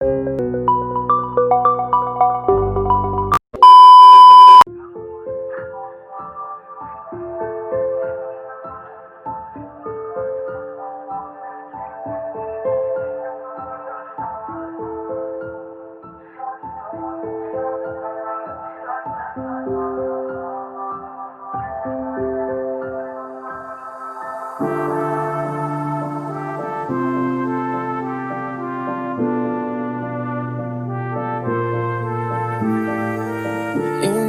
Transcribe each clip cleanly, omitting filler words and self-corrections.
You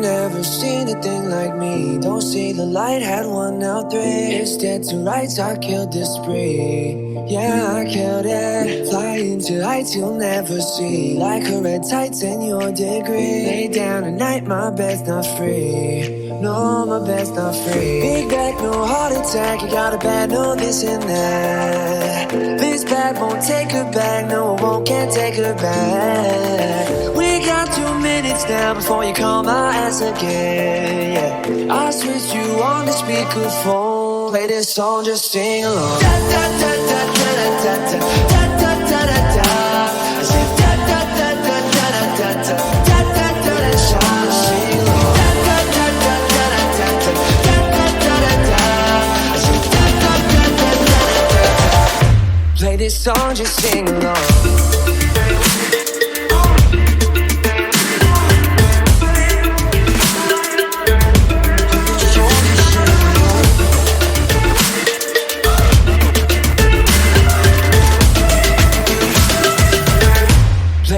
never seen a thing like me. Don't see the light, had one out three. It's dead to rights, I killed this spree. Yeah, I killed it. Flying to heights you'll never see. Like a red tights in your degree. Lay down at night, my bed's not free. No, my bed's not free. Big back, no heart attack. You got a bad, no this and that. This bad won't take her back. No, it won't, can't take her back. We got 2 minutes now before you call my ass again. Yeah, I switched you on the speakerphone. Play this song, just sing along. Da da da da da da da da da da da da. I said da da da da da da da da da da da. Song, sing along. Da da da da da da da da da da da. I said da da da da da da da. Play this song, just sing along.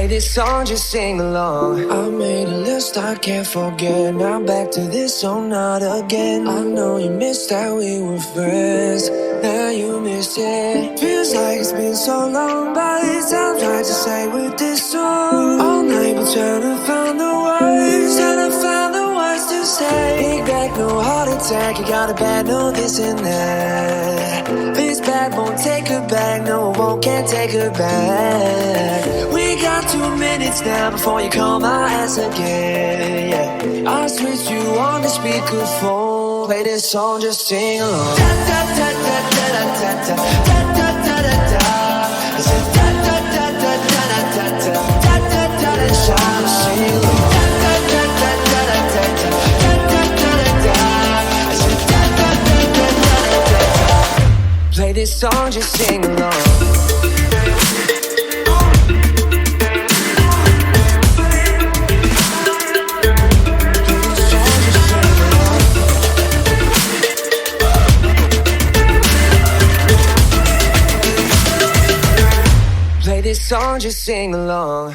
This song, just sing along. I made a list I can't forget. Now back to this song, not again. I know you missed that we were friends. Now you miss it. Feels like it's been so long, but it sounds right to say with this song. All night we're trying to find the words, trying to find the words to say. Big back, no heart attack. You got a bad, no this and that. This bad won't take her back. No, it won't, can't take her back. We got 2 minutes now before you call my ass again. Yeah, I switched you on the speakerphone. Play this song, just sing along. Da da da da da da da da da da da da. I said da da da da da da da da da da da. Song, sing along. Da da da da da da da da da da da. I said da da da da da da da. Play this song, just sing along. This song, just sing along.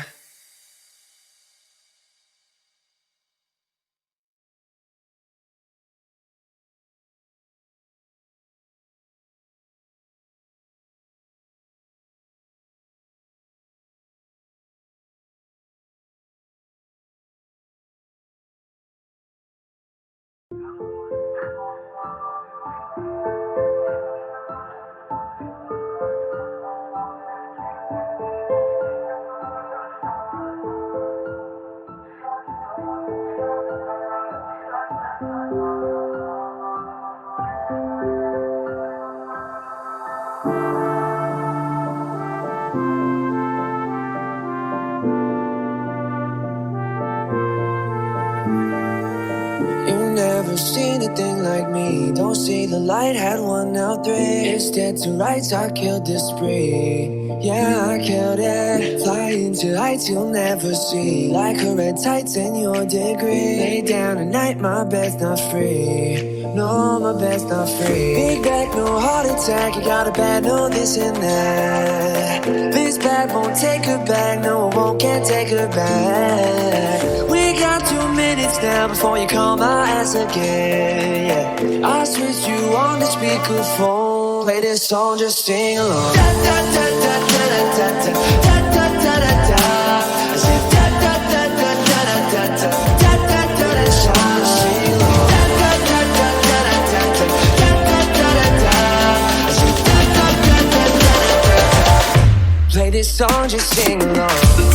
Never seen a thing like me. Don't see the light, had one out three. It's dead to rights, I killed this spree. Yeah, I killed it. Flying to heights you'll never see. Like a red tights in your degree. Lay down at night, my bed's not free. No, my bed's not free. Big back, no heart attack. You got a bad, no this and that. This bad won't take her back. No, it won't, can't take her back. We got 2 minutes now before you call my ass again. Yeah, I switched you on the speakerphone. Play this song, just sing along. Da da da da da da da da da da da da. I said da da da da da da da da da da da. Song, sing along. Da da da da da da da da da da da. I said da da da da da da da. Play this song, just sing along.